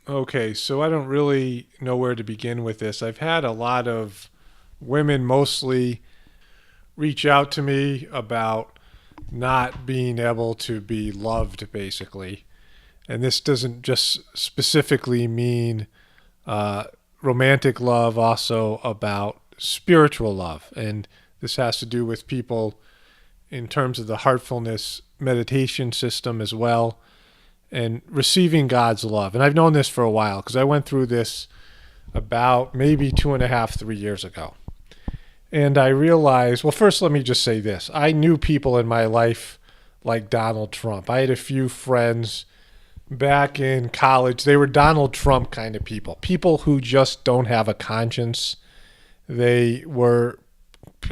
Okay, so I don't really know where to begin with this. I've had a lot of women mostly reach out to me about not being able to be loved, basically. And this doesn't just specifically mean uh, romantic love, also about spiritual love. And this has to do with people in terms of the heartfulness meditation system as well, and receiving God's love. And I've known this for a while because I went through this about maybe 2.5, 3 years ago. And I realized, well, first, let me just say this. I knew people in my life like Donald Trump. I had a few friends back in college. They were Donald Trump kind of people who just don't have a conscience. They were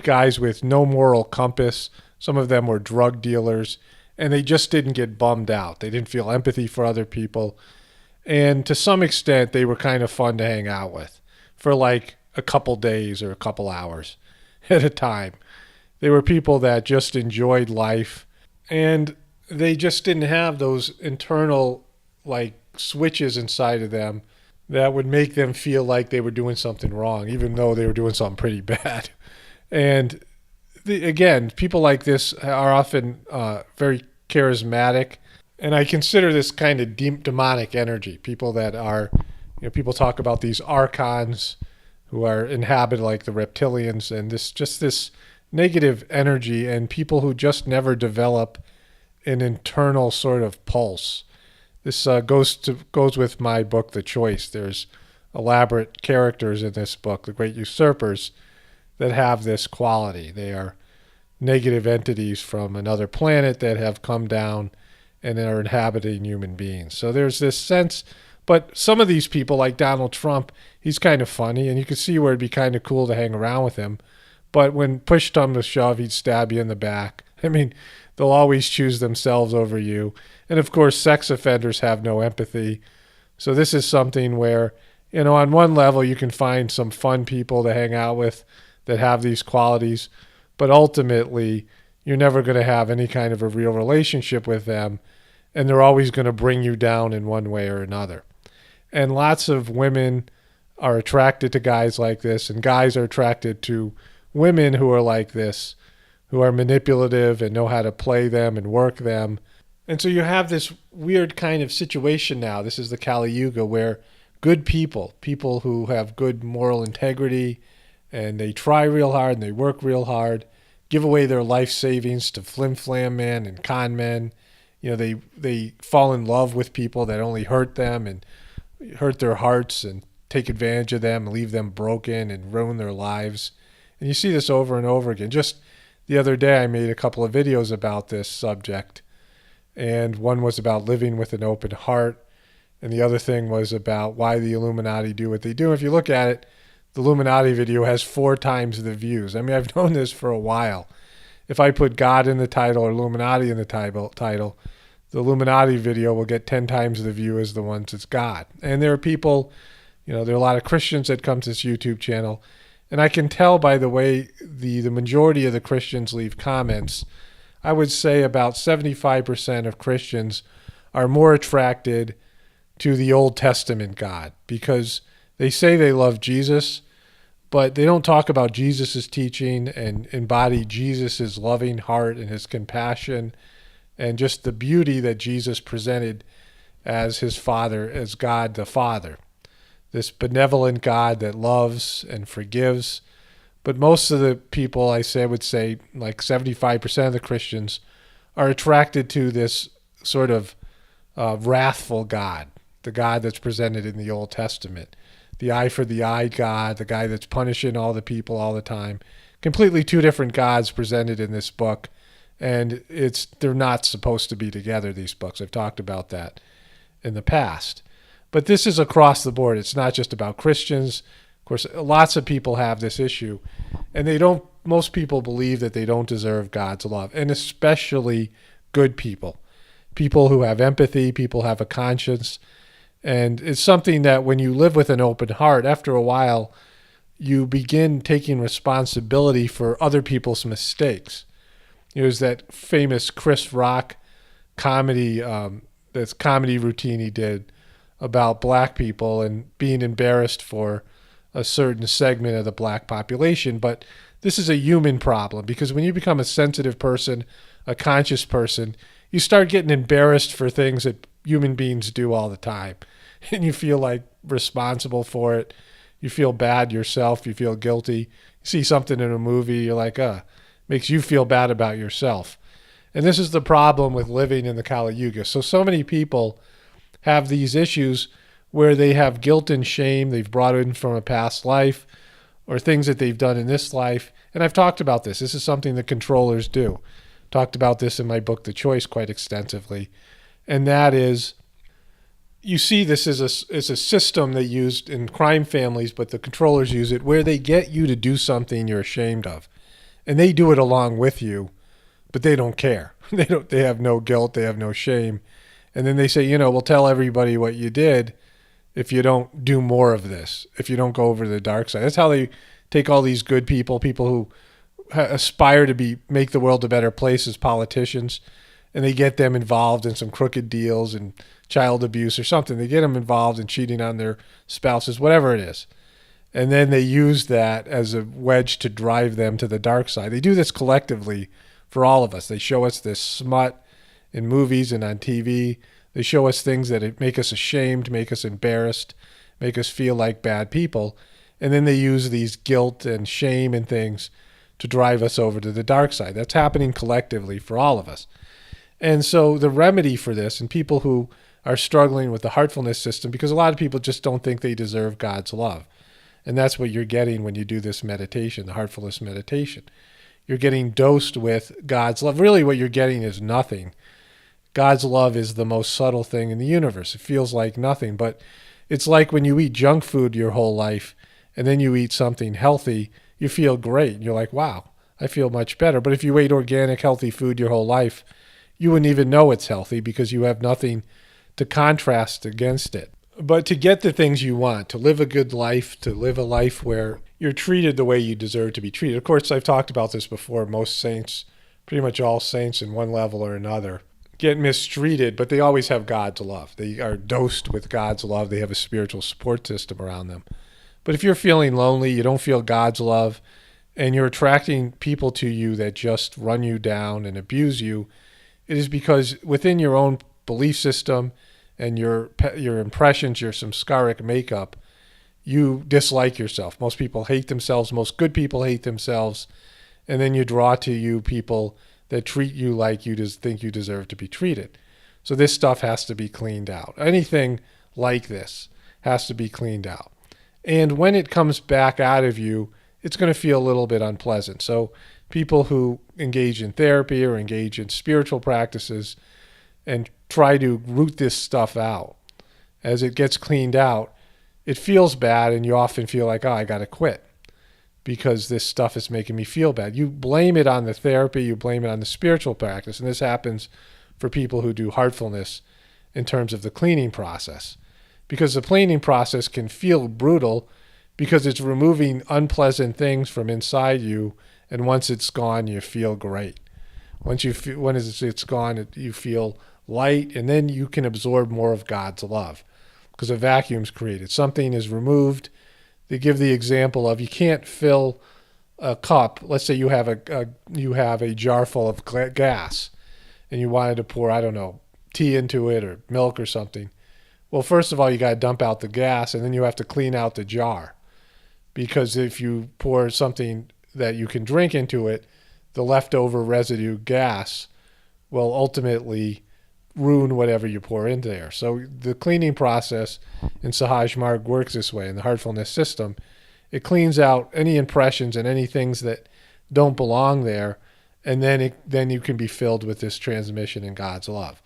guys with no moral compass. Some of them were drug dealers, and they just didn't get bummed out. They didn't feel empathy for other people. And to some extent, they were kind of fun to hang out with for like a couple days or a couple hours at a time. They were people that just enjoyed life, and they just didn't have those internal like switches inside of them that would make them feel like they were doing something wrong, even though they were doing something pretty bad. And again, people like this are often very charismatic, and I consider this kind of demonic energy. People that are, people talk about these archons who are inhabited like the reptilians, and this negative energy, and people who just never develop an internal sort of pulse. This goes with my book, The Choice. There's elaborate characters in this book, the great usurpers, that have this quality. They are negative entities from another planet that have come down and are inhabiting human beings. So there's this sense, but some of these people, like Donald Trump, he's kind of funny, and you can see where it'd be kind of cool to hang around with him. But when push comes to shove, he'd stab you in the back. I mean, they'll always choose themselves over you. And of course, sex offenders have no empathy. So this is something where, on one level, you can find some fun people to hang out with that have these qualities, but ultimately, you're never going to have any kind of a real relationship with them, and they're always going to bring you down in one way or another. And lots of women are attracted to guys like this, and guys are attracted to women who are like this, who are manipulative and know how to play them and work them. And so you have this weird kind of situation now. This is the Kali Yuga, where good people who have good moral integrity, and they try real hard and they work real hard, give away their life savings to flim flam men and con men. They fall in love with people that only hurt them and hurt their hearts and take advantage of them and leave them broken and ruin their lives. And you see this over and over again. Just the other day, I made a couple of videos about this subject, and one was about living with an open heart, and the other thing was about why the Illuminati do what they do. If you look at it, the Illuminati video has 4 times the views. I mean, I've known this for a while. If I put God in the title or Illuminati in the title, the Illuminati video will get 10 times the view as the ones that's God. And there are people, there are a lot of Christians that come to this YouTube channel, and I can tell by the way the majority of the Christians leave comments. I would say about 75% of Christians are more attracted to the Old Testament God because they say they love Jesus, but they don't talk about Jesus' teaching and embody Jesus' loving heart and his compassion and just the beauty that Jesus presented as his Father, as God the Father. This benevolent God that loves and forgives. But most of the people, I would say like 75% of the Christians, are attracted to this sort of wrathful God, the God that's presented in the Old Testament. The eye for the eye God, the guy that's punishing all the people all the time. Completely two different gods presented in this book. And they're not supposed to be together, these books. I've talked about that in the past. But this is across the board. It's not just about Christians. Of course, lots of people have this issue. And most people believe that they don't deserve God's love. And especially good people. People who have empathy, people who have a conscience. And it's something that when you live with an open heart, after a while, you begin taking responsibility for other people's mistakes. There's that famous Chris Rock comedy, this comedy routine he did about black people and being embarrassed for a certain segment of the black population. But this is a human problem, because when you become a sensitive person, a conscious person, you start getting embarrassed for things that human beings do all the time. And you feel like responsible for it. You feel bad yourself. You feel guilty. You see something in a movie, you're like, makes you feel bad about yourself. And this is the problem with living in the Kali Yuga. So many people have these issues where they have guilt and shame they've brought in from a past life or things that they've done in this life. And I've talked about this. This is something that controllers do. Talked about this in my book, The Choice, quite extensively. And that is, you see this as a system they used in crime families, but the controllers use it, where they get you to do something you're ashamed of. And they do it along with you, but they don't care. They have no guilt, they have no shame. And then they say, we'll tell everybody what you did if you don't do more of this, if you don't go over to the dark side. That's how they take all these good people who aspire to make the world a better place as politicians, and they get them involved in some crooked deals and child abuse or something. They get them involved in cheating on their spouses, whatever it is. And then they use that as a wedge to drive them to the dark side. They do this collectively for all of us. They show us this smut in movies and on TV. They show us things that make us ashamed, make us embarrassed, make us feel like bad people. And then they use these guilt and shame and things to drive us over to the dark side. That's happening collectively for all of us. And so the remedy for this, and people who are struggling with the heartfulness system, because a lot of people just don't think they deserve God's love. And that's what you're getting when you do this meditation, the heartfulness meditation. You're getting dosed with God's love. Really what you're getting is nothing. God's love is the most subtle thing in the universe. It feels like nothing, but it's like when you eat junk food your whole life and then you eat something healthy, you feel great. You're like, wow, I feel much better. But if you ate organic, healthy food your whole life, you wouldn't even know it's healthy because you have nothing to contrast against it. But to get the things you want, to live a good life, to live a life where you're treated the way you deserve to be treated. Of course, I've talked about this before. Most saints, pretty much all saints in one level or another, get mistreated, but they always have God's love. They are dosed with God's love. They have a spiritual support system around them. But if you're feeling lonely, you don't feel God's love, and you're attracting people to you that just run you down and abuse you, it is because within your own belief system and your impressions, your samskaric makeup, you dislike yourself. Most people hate themselves. Most good people hate themselves. And then you draw to you people that treat you like you just think you deserve to be treated. So this stuff has to be cleaned out. Anything like this has to be cleaned out. And when it comes back out of you, it's going to feel a little bit unpleasant. So people who engage in therapy or engage in spiritual practices and try to root this stuff out, as it gets cleaned out, it feels bad, and you often feel like, I got to quit because this stuff is making me feel bad. You blame it on the therapy, you blame it on the spiritual practice, and this happens for people who do heartfulness in terms of the cleaning process. Because the cleaning process can feel brutal because it's removing unpleasant things from inside you, and once it's gone, you feel great. When it's gone, you feel light, and then you can absorb more of God's love because a vacuum's created. Something is removed. They give the example of, you can't fill a cup. Let's say you have a jar full of gas, and you wanted to pour, tea into it or milk or something. Well, first of all, you got to dump out the gas, and then you have to clean out the jar, because if you pour something that you can drink into it, the leftover residue gas will ultimately ruin whatever you pour in there. So the cleaning process in Sahaj Marg works this way in the heartfulness system. It cleans out any impressions and any things that don't belong there, and then you can be filled with this transmission in God's love.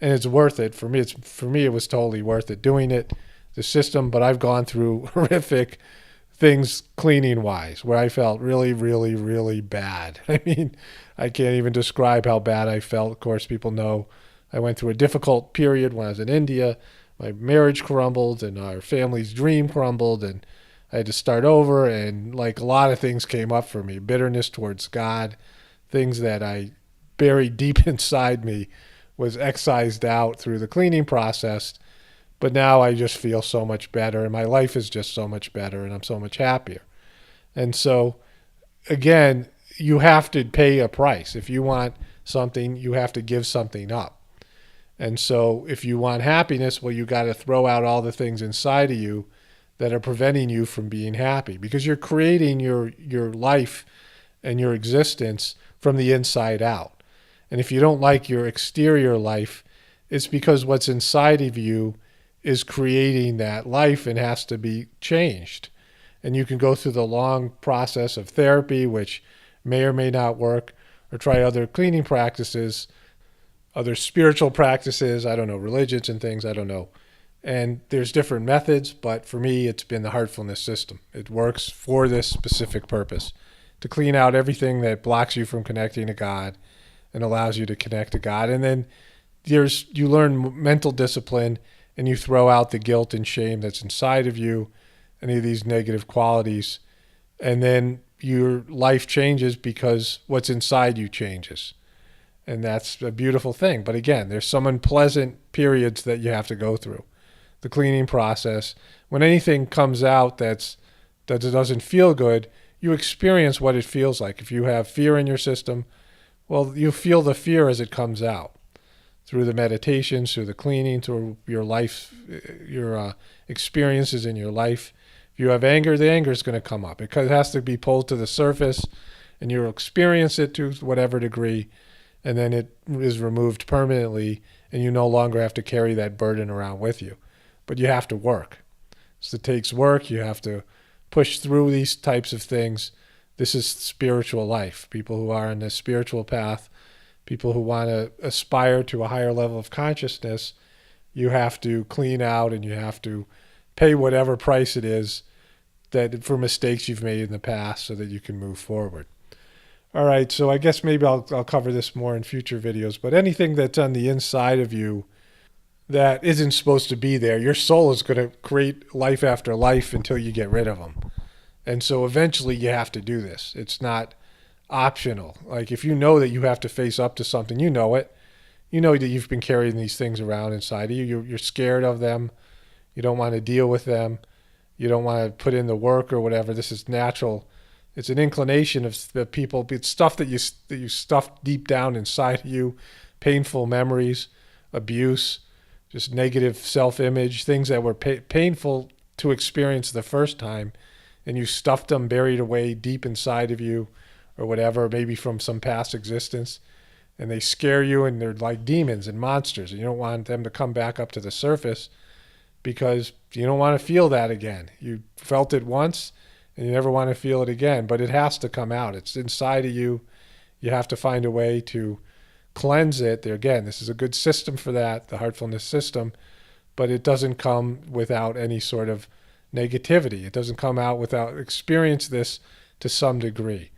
And it's worth it. For me, it was totally worth it doing it, the system, but I've gone through horrific things cleaning-wise where I felt really, really, really bad. I mean, I can't even describe how bad I felt. Of course, people know I went through a difficult period when I was in India. My marriage crumbled and our family's dream crumbled, and I had to start over, and like a lot of things came up for me. Bitterness towards God, things that I buried deep inside me was excised out through the cleaning process. But now I just feel so much better, and my life is just so much better, and I'm so much happier. And so, again, you have to pay a price. If you want something, you have to give something up. And so, if you want happiness, well, you got to throw out all the things inside of you that are preventing you from being happy, because you're creating your life and your existence from the inside out. And if you don't like your exterior life, it's because what's inside of you is creating that life and has to be changed. And you can go through the long process of therapy, which may or may not work, or try other cleaning practices, other spiritual practices, I don't know, religions and things, I don't know. And there's different methods, but for me, it's been the heartfulness system. It works for this specific purpose, to clean out everything that blocks you from connecting to God and allows you to connect to God. And then you learn mental discipline, and you throw out the guilt and shame that's inside of you, any of these negative qualities. And then your life changes because what's inside you changes. And that's a beautiful thing. But again, there's some unpleasant periods that you have to go through. The cleaning process, when anything comes out that doesn't feel good, you experience what it feels like. If you have fear in your system, well, you feel the fear as it comes out through the meditations, through the cleaning, through your life, your experiences in your life. If you have anger, the anger is going to come up. It has to be pulled to the surface, and you'll experience it to whatever degree, and then it is removed permanently, and you no longer have to carry that burden around with you. But you have to work. So it takes work. You have to push through these types of things. This is spiritual life. People who are on the spiritual path, people who want to aspire to a higher level of consciousness, you have to clean out, and you have to pay whatever price it is that for mistakes you've made in the past so that you can move forward. All right, so I guess maybe I'll cover this more in future videos, but anything that's on the inside of you that isn't supposed to be there, your soul is going to create life after life until you get rid of them. And so eventually you have to do this. It's not optional. Like if you know that you have to face up to something, you know it. You know that you've been carrying these things around inside of you. You're scared of them. You don't want to deal with them. You don't want to put in the work or whatever. This is natural. It's an inclination of the people. It's stuff that you stuffed deep down inside of you, painful memories, abuse, just negative self-image, things that were painful to experience the first time, and you stuffed them, buried away deep inside of you or whatever, maybe from some past existence, and they scare you, and they're like demons and monsters, and you don't want them to come back up to the surface because you don't want to feel that again. You felt it once, and you never want to feel it again, but it has to come out. It's inside of you. You have to find a way to cleanse it. There again, this is a good system for that, the heartfulness system, but it doesn't come without any sort of negativity. It doesn't come out without experience this to some degree.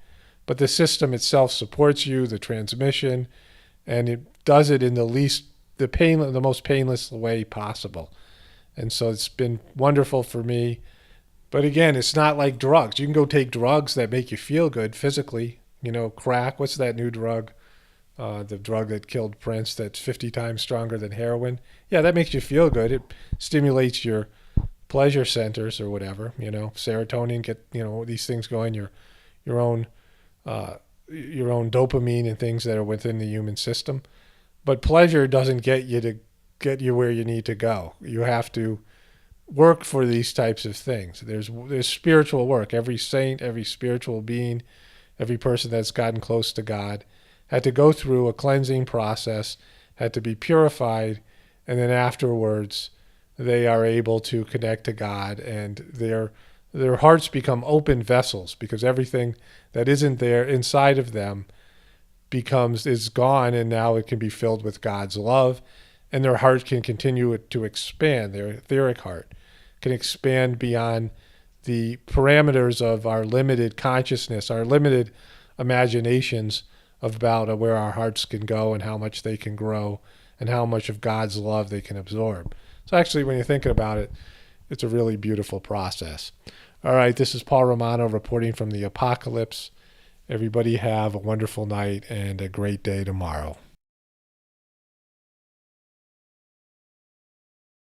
But the system itself supports you, the transmission, and it does it in the most painless way possible. And so it's been wonderful for me. But again, it's not like drugs. You can go take drugs that make you feel good physically. You know, crack, what's that new drug? The drug that killed Prince that's 50 times stronger than heroin. Yeah, that makes you feel good. It stimulates your pleasure centers or whatever, serotonin, get, these things going, your own dopamine and things that are within the human system. But pleasure doesn't get you where you need to go. You have to work for these types of things. There's spiritual work. Every saint, every spiritual being, every person that's gotten close to God had to go through a cleansing process, had to be purified, and then afterwards they are able to connect to God, and their hearts become open vessels, because everything that isn't there inside of them is gone, and now it can be filled with God's love, and their heart can continue to expand. Their etheric heart can expand beyond the parameters of our limited consciousness, our limited imaginations about where our hearts can go and how much they can grow and how much of God's love they can absorb. So actually, when you're thinking about it, it's a really beautiful process. All right, this is Paul Romano reporting from the apocalypse. Everybody have a wonderful night and a great day tomorrow.